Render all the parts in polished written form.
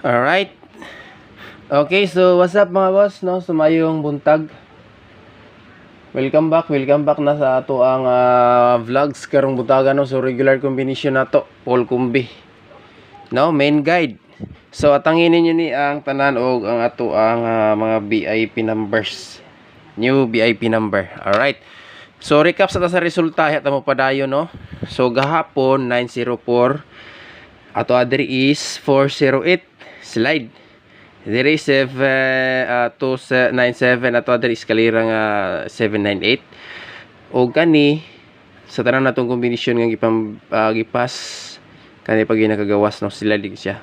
Alright. Okay, so what's up mga boss, no? Sumayong buntag. Welcome back na sa ato ang vlogs karong buntaga, no? So regular combination nato, Paul Kumbi. No, main guide. So atangin ninyo ni ang tanan og ang ato ang mga VIP numbers. New VIP number. Alright. So recap sa resulta hata mo padayon, no? So gahapon 904, ato adri is 408 slide. There is 297 ato adri eskalera nga 798. O kani sa tanan natong kombinasyon nga gipas kani pag nakagawas, no, sila dig siya.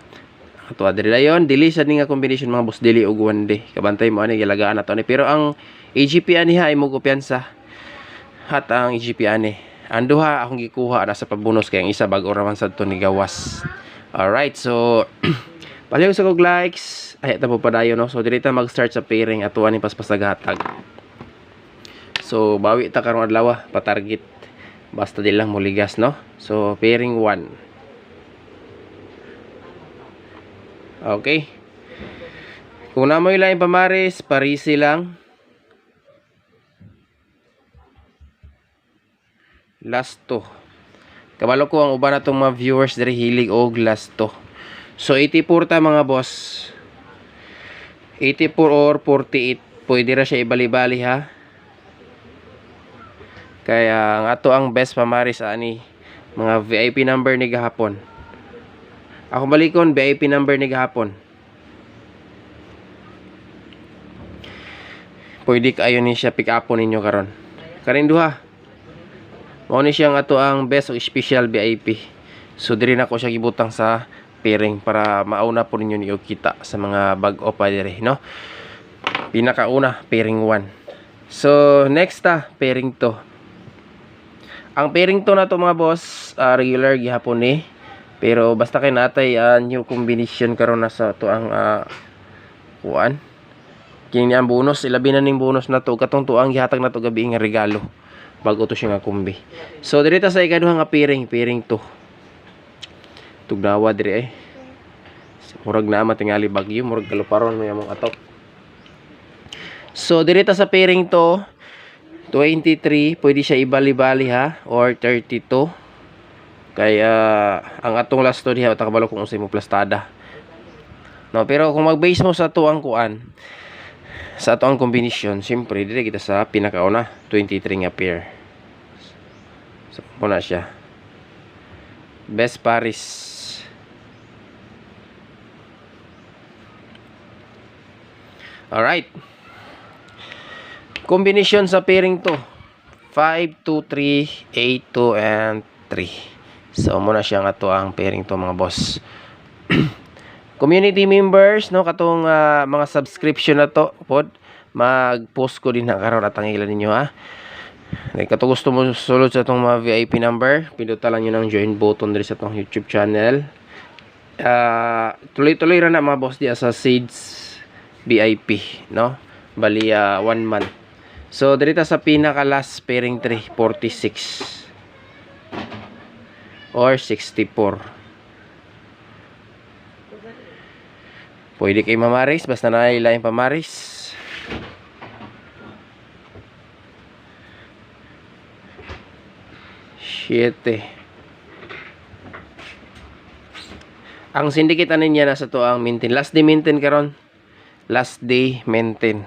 Ato adri dayon dili sa nga kombinasyon mga boss, dili og one day. Kabantay mo ani gilagaan nato ni, pero ang AGP ani ha imo kumpiyansa. Hat ang AGP ani. Anduha akong gikuha na sa pabonus kay ang isa bag-o raman sad to ni gawas. Alright, so palihog sa kog likes, ay ta po padayon, no. So direta mag-start sa pairing ato ani paspas naghatag. So bawi ta karong adlaw pa target. Basta di lang muligas, no. So pairing 1. Okay. Kung namoy lang pamaris, parisi lang. Last 2. Kabalo ko ang uban natong mga viewers diri hilig og last 2. So 84 ta mga boss. 84 or 48, pwede ra siya ibali-bali ha. Kaya ang ato ang best pamaris ani mga VIP number ni gahapon. Ako balikon VIP number ni gahapon. Pwede kayo ni siya pick upon ninyo karon. Kanin duha. Mao ni siya ang ato ang best o special VIP. So diri na ko siya gibutang sa pairing para mauna po ninyo niyo kita sa mga bag-o pa dire, no. Pinakauna pairing 1. So next pairing 2. Ang pairing 2 na to mga boss, regular gihapon ni, pero basta kay natay new combination karon na sa to ang kuan. Kini ang bonus, ilabi na ning bonus na to katong tuang gihatag na to gabi nga regalo bago to siya nga kumbi. So direta sa ikaduha nga pairing 2. Tugnawa diri murag na matingali bagyo, murag kaluparon mo yamong atok. So direta sa pairing 23, pwede siya ibali-bali ha, or 32. Kaya ang atong last to diha takabalo kung unsay mo plastada, no. Pero kung mag-base mo sa tuang kuan, sa tuang combination, siyempre dire kita sa pinakauna 23 nga pair. So muna siya best paris. Alright. Combination sa pairing 2. 5, 2, 3, 8, 2, and 3. So, muna siya nga to ang pairing 2 mga boss. Community members, no, katong mga subscription na to, pod, mag-post ko din na karon at ang ilan ninyo ha. Katong gusto mo sulod sa itong mga VIP number, pinduta lang nyo ng join button diri sa itong YouTube channel. Tuloy-tuloy ra na mga boss diya sa Seeds VIP, no? Bali 1 month. So dirita sa pinaka last pairing 3, 46 or 64. Pwede kay mamaris basta nailaing pamaris. Siete. Ang syndicate niya nasa to ang maintain. Last day maintain karon. Last day maintain.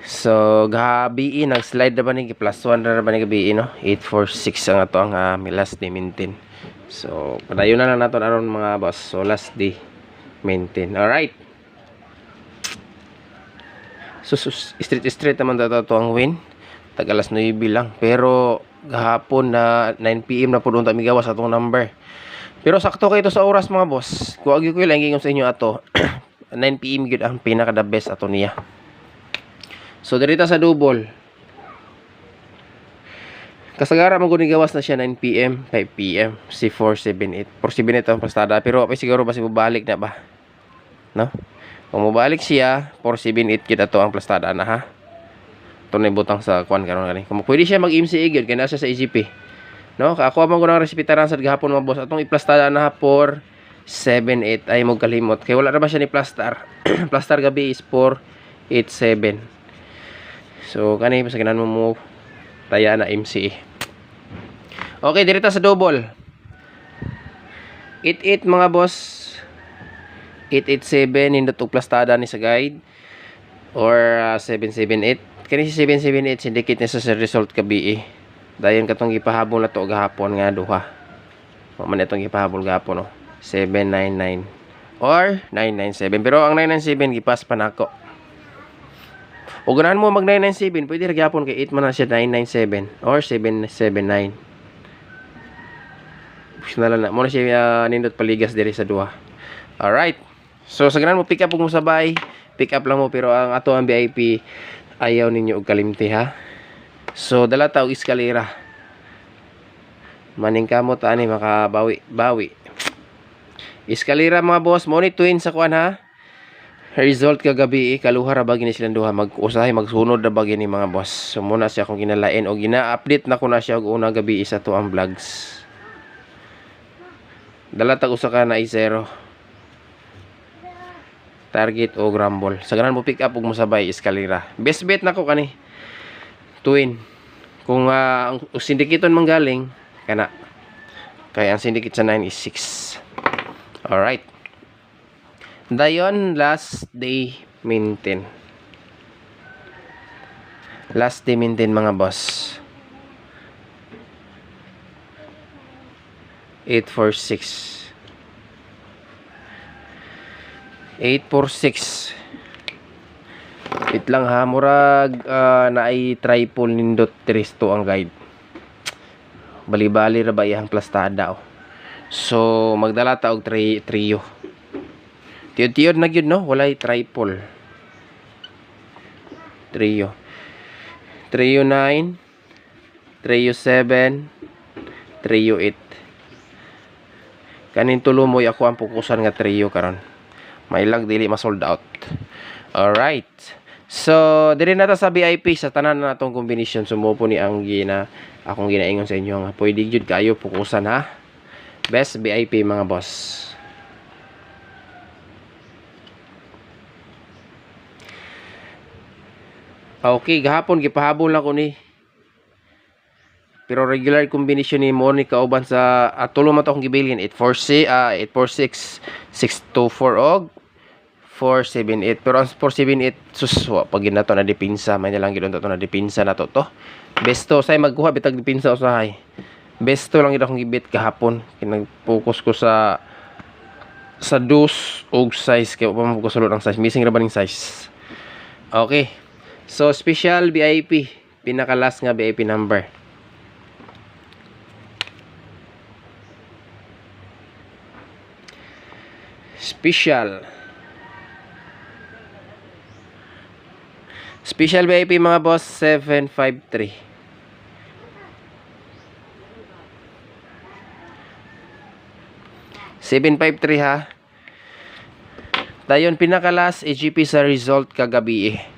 So gabi nag-slide na ba ni plus 1 na ba ni gabi, no? 846 ang ato ang last day maintain. So padayon na lang nato aron mga boss. So last day maintain. Alright. So straight naman daw to ang win. Tag alas 9 lang. Pero gahapon na 9 PM na pud unta migawas atong number. Pero sakto kay ito sa oras mga boss. Kuha gyud ko lang ingon sa inyo ato. 9 PM gyud ang pinaka the best ato niya. So dirita sa double. Kasagara mo guni gawas na siya 9 PM, 5 PM, si 478. 478 ang pastada, pero apay siguro basi mobalik na ba. No? Kung mobalik siya, 478 gyud ato ang pastada na ha. Ito na ibutang sa kuan karon gani. Kung pwede siya mag-MCA gyud kay nasa sa EGP. No, ako man ko nang resipitaran sa gahapon mga boss atong iplastada na ha for 478 ay mo kalimot kay wala ra ba siya ni plaster. Plaster gabi is 487. So kani sa ganan mo taya na MCE. Okay, direta sa double. 88 mga boss. 887 nindot og plastada ni sa guide or 778. Kani si 778 syndicate ni sa result kabi. Dayon katong gipahabol na to gahapon nga duha. O man itong gipahabol gahapon no. 799 or 997. Pero ang 997 gipas pa nako. O ganahan mo mag 997, pwede ra gyapon kay 8 man na siya 997 or 779. Nala na mo na siya nindot paligas diri sa duha. Alright. So sa ganan mo pick up mo sabay, pick up lang mo pero ang ato ang VIP ayaw ninyo og kalimti ha. So dala ta og eskalera. Maning kamot ani makabawi. Eskalera mga boss, mo ni twin sa kuan ha. Result kagabi kaluha ra ba gini silang duha mag-usahay magsunod ra ba gini mga boss. So muna siya akong ginalain og gina-update na ko na siya og una gabi isa to ang vlogs. Dala tag usa ka na i0. Target o rumble. Sa ganan mo pick up ug mo sabay eskalera. Best bet nako kani. Twin. Kung ang syndicaton manggaling kana. Kaya ang syndicate sa 9 is 6. Alright. Dayon last day maintain. Last day maintain mga boss. 846. 846. Wait lang ha, murag na ay triple nindot tristo ang guide. Bali-bali ra ba iyang plastada oh. So magdala ta og trio. Tiyod na gyud no, walay triple. Trio 9, trio 7, trio 8. Kanin tulo mo ako ang pukusan nga trio karon. May lag dili ma-sold out. Alright. So, diri na ta sa VIP sa tanan na natong combination. Sumupo ni ang akong ginaingon sa inyo nga pwede gyud kayo pukusan ha. Best VIP mga boss. Okay, gahapon gipahabol na ko ni. Pero regular combination ni mo ni kauban sa tulo man to akong gibilin 846 624 og 478. Pero ang 478 suswa pag ginato na dipinsa may lang gid to na dipinsa na to. Besto say magkuha bitag dipinsa usahay. Besto lang gid akong gibit kahapon. Kinag-focus ko sa dos og size kay pa mo ko sulod ang size. Missing ra ba ning size. Okay. So special VIP, pinaka last nga VIP number. Special VIP mga boss 753. ha. Dayon pinakalas EGP sa result kagabi.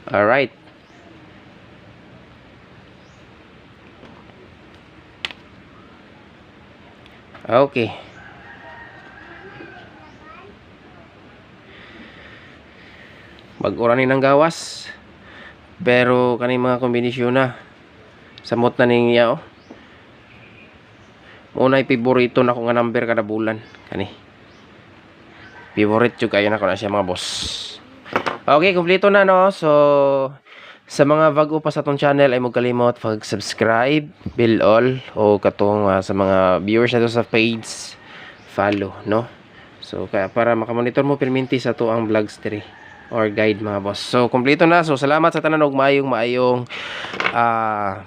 Alright. Okay. Mag-uranin ng gawas. Pero kaning mga kombinasyon na samot na ning iya oh. Unay favorito na ko nga number kada bulan kani. Favorite jud kayo na ko na siya mga boss. Okay, kumpleto na no. So sa mga bago pa sa tong channel ay mo kalimot pag-subscribe, bell all o katong sa mga viewers nato sa page follow no. So kaya para makamonitor mo perminti sa to ang vlogs diri or guide mga boss. So kumpleto na. So salamat sa tanan og maayong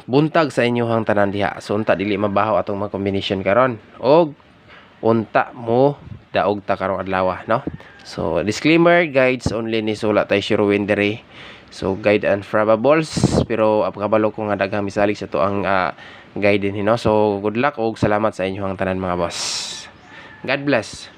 buntag sa inyohang tanan diha. So unta dili mabaho atong mga combination karon og unta mo daog ta karong adlaw no. So disclaimer, guides only ni sula tay sure win dere. So guide and probables pero apakabalo ko nga daghang misalig sa to ang guide din no. So good luck og salamat sa inyohang tanan mga boss. God bless.